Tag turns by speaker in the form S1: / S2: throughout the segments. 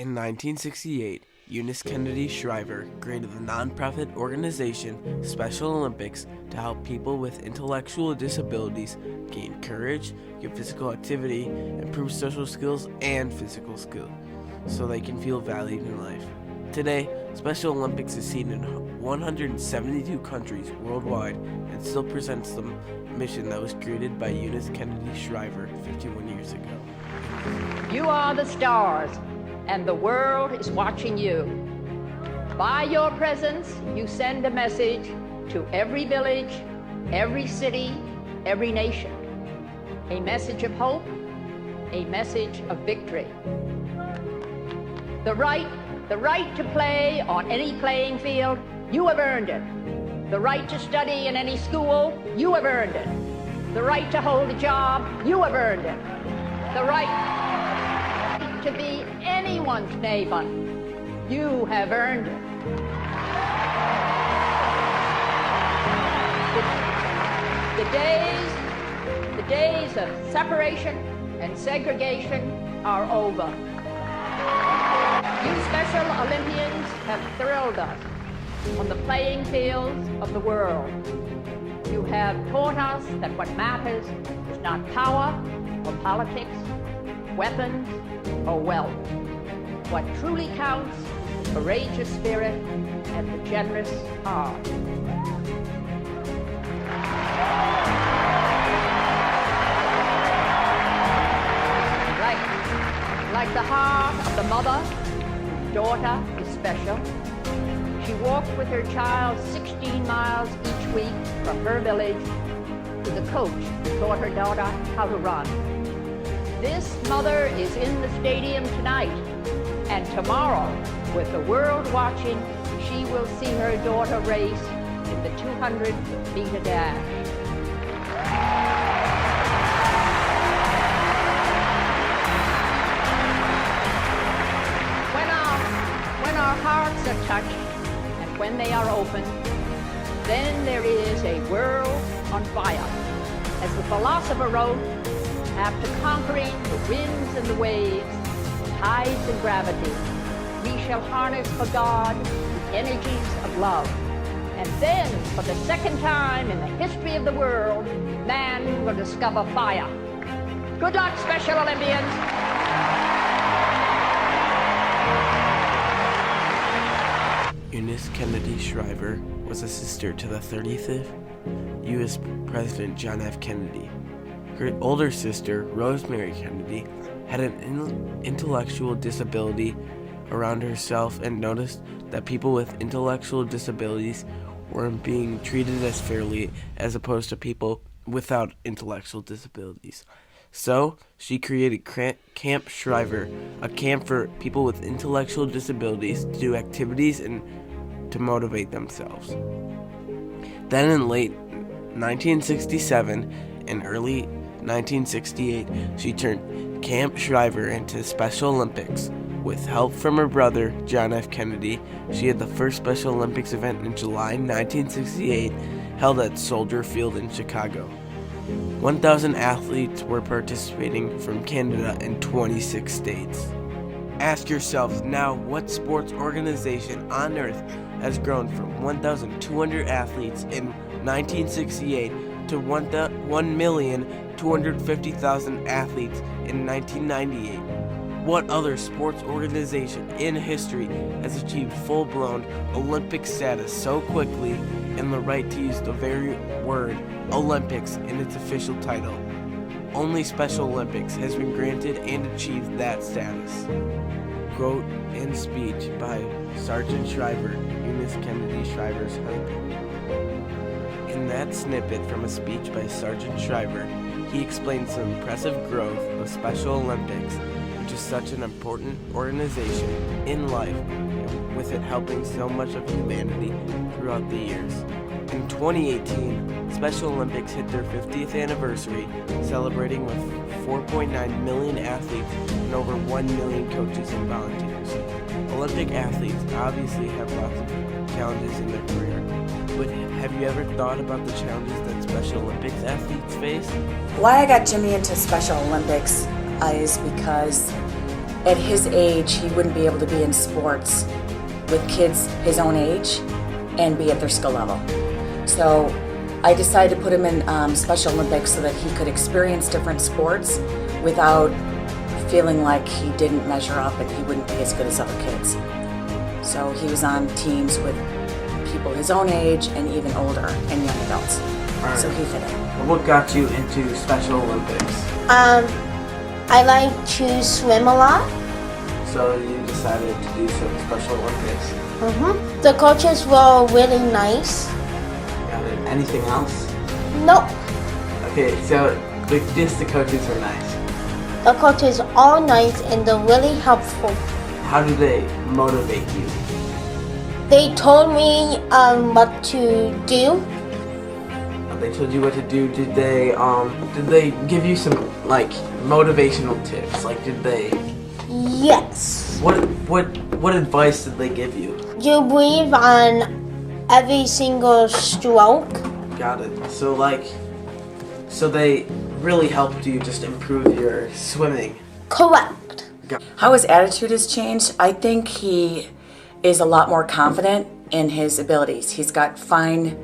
S1: In 1968, Eunice Kennedy Shriver created the nonprofit organization Special Olympics to help people with intellectual disabilities gain courage, get physical activity, improve social skills and physical skills so they can feel valued in life. Today, Special Olympics is seen in 172 countries worldwide and still presents the mission that was created by Eunice Kennedy Shriver 51 years ago.
S2: You are the stars, and the world is watching you. By your presence, you send a message to every village, every city, every nation. A message of hope, a message of victory. The right to play on any playing field, you have earned it. The right to study in any school, you have earned it. The right to hold a job, you have earned it. The right to be anyone's neighbor, you have earned it. The days of separation and segregation are over. You Special Olympians have thrilled us on the playing fields of the world. You have taught us that what matters is not power or politics, weapons or wealth. What truly counts is courageous spirit and the generous heart. Like the heart of the mother whose daughter is special, she walked with her child 16 miles each week from her village to the coach who taught her daughter how to run. This mother is in the stadium tonight, and tomorrow, with the world watching, she will see her daughter race in the 200-meter dash. When our hearts are touched and when they are open, then there is a world on fire. As the philosopher wrote, after conquering the winds and the waves, tides and gravity, we shall harness for God the energies of love. And then, for the second time in the history of the world, man will discover fire. Good luck, Special Olympians!
S1: Eunice Kennedy Shriver was a sister to the 35th U.S. President John F. Kennedy. Her older sister, Rosemary Kennedy, had an intellectual disability around herself and noticed that people with intellectual disabilities weren't being treated as fairly as opposed to people without intellectual disabilities. So, she created Camp Shriver, a camp for people with intellectual disabilities to do activities and to motivate themselves. Then in late 1967 and early 1968, she turned Camp Shriver into Special Olympics. With help from her brother, John F. Kennedy, she had the first Special Olympics event in July 1968, held at Soldier Field in Chicago. 1,000 athletes were participating from Canada and 26 states. Ask yourselves now, what sports organization on earth has grown from 1,200 athletes in 1968 to 1,250,000 athletes in 1998? What other sports organization in history has achieved full-blown Olympic status so quickly and the right to use the very word Olympics in its official title? Only Special Olympics has been granted and achieved that status. Quote and speech by Sergeant Shriver, Eunice Kennedy Shriver's husband. In that snippet from a speech by Sergeant Shriver, he explains the impressive growth of Special Olympics, which is such an important organization in life, with it helping so much of humanity throughout the years. In 2018, Special Olympics hit their 50th anniversary, celebrating with 4.9 million athletes and over 1 million coaches and volunteers. Olympic athletes obviously have lots of challenges in their career, but have you ever thought about the challenges that Special Olympics athletes face?
S3: Why I got Jimmy into Special Olympics is because at his age, he wouldn't be able to be in sports with kids his own age and be at their skill level. So I decided to put him in Special Olympics so that he could experience different sports without feeling like he didn't measure up and he wouldn't be as good as other kids. So he was on teams with people his own age and even older and young adults.
S1: Right.
S3: So he fit in.
S1: What got you into Special Olympics?
S4: I like to swim a lot.
S1: So you decided to do some Special Olympics.
S4: The coaches were really nice.
S1: Got it. Anything else?
S4: No,
S1: Okay, so just the coaches are nice.
S4: the coaches are nice and they're really helpful.
S1: How do they motivate you?
S4: They told me what to do.
S1: They told you what to do. Did they give you some like motivational tips? Like did they?
S4: Yes.
S1: What advice did they give you?
S4: You breathe on every single stroke.
S1: Got it. So they really helped you just improve your swimming.
S4: Correct.
S3: How his attitude has changed, I think he is a lot more confident in his abilities. He's got fine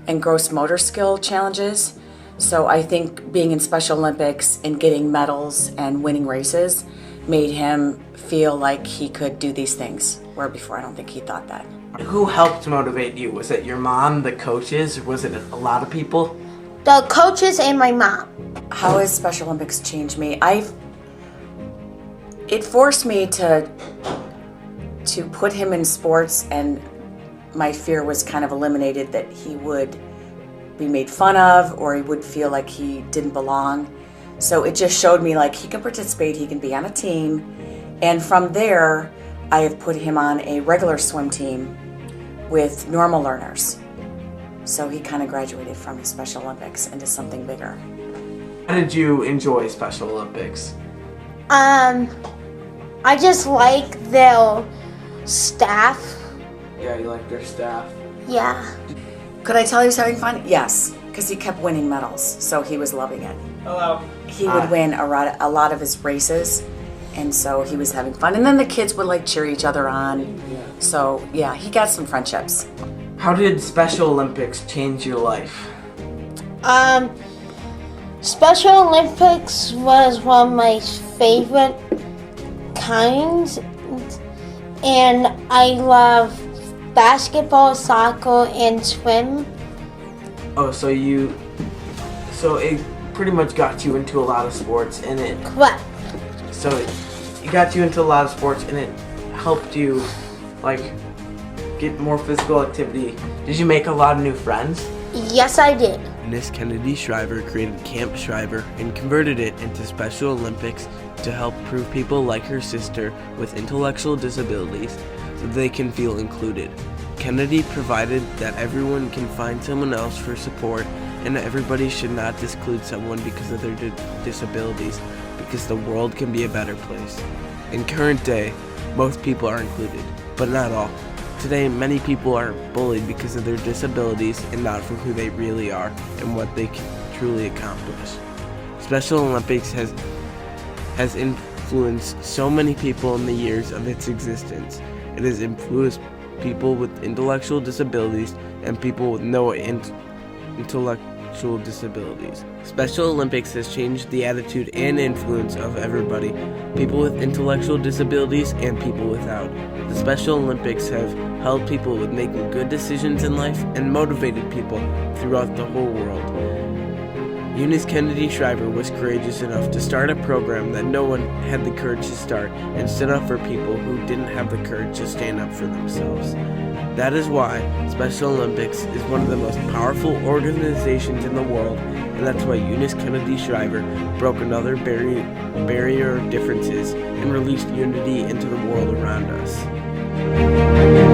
S3: and gross motor skill challenges. So I think being in Special Olympics and getting medals and winning races made him feel like he could do these things, where before I don't think he thought that.
S1: Who helped motivate you? Was it your mom, the coaches, or was it a lot of people?
S4: The coaches and my mom.
S3: How has Special Olympics changed me? It forced me to put him in sports, and my fear was kind of eliminated that he would be made fun of or he would feel like he didn't belong. So it just showed me like he can participate, he can be on a team, and from there I have put him on a regular swim team with normal learners. So he kind of graduated from his Special Olympics into something bigger.
S1: How did you enjoy Special Olympics?
S4: I just like their staff.
S1: Yeah, you like their staff.
S4: Yeah.
S3: Could I tell he was having fun? Yes, because he kept winning medals, so he was loving it.
S1: Hello.
S3: He would win a lot of his races, and so he was having fun. And then the kids would like cheer each other on. So yeah, he got some friendships.
S1: How did Special Olympics change your life?
S4: Special Olympics was one of my favorite kinds, and I love basketball, soccer, and swim.
S1: Oh, so it pretty much got you into a lot of sports, and it got you into a lot of sports, and it helped you like get more physical activity. Did you make a lot of new friends?
S4: Yes, I did.
S1: Miss Kennedy Shriver created Camp Shriver and converted it into Special Olympics to help prove people like her sister with intellectual disabilities so they can feel included. Kennedy provided that everyone can find someone else for support and that everybody should not exclude someone because of their disabilities, because the world can be a better place. In current day, most people are included, but not all. Today, many people are bullied because of their disabilities and not for who they really are and what they can truly accomplish. Special Olympics has influenced so many people in the years of its existence. It has influenced people with intellectual disabilities and people with no intellectual disabilities. Special Olympics has changed the attitude and influence of everybody, people with intellectual disabilities and people without. The Special Olympics have helped people with making good decisions in life and motivated people throughout the whole world. Eunice Kennedy Shriver was courageous enough to start a program that no one had the courage to start and stood up for people who didn't have the courage to stand up for themselves. That is why Special Olympics is one of the most powerful organizations in the world, and that's why Eunice Kennedy Shriver broke another barrier of differences and released unity into the world around us.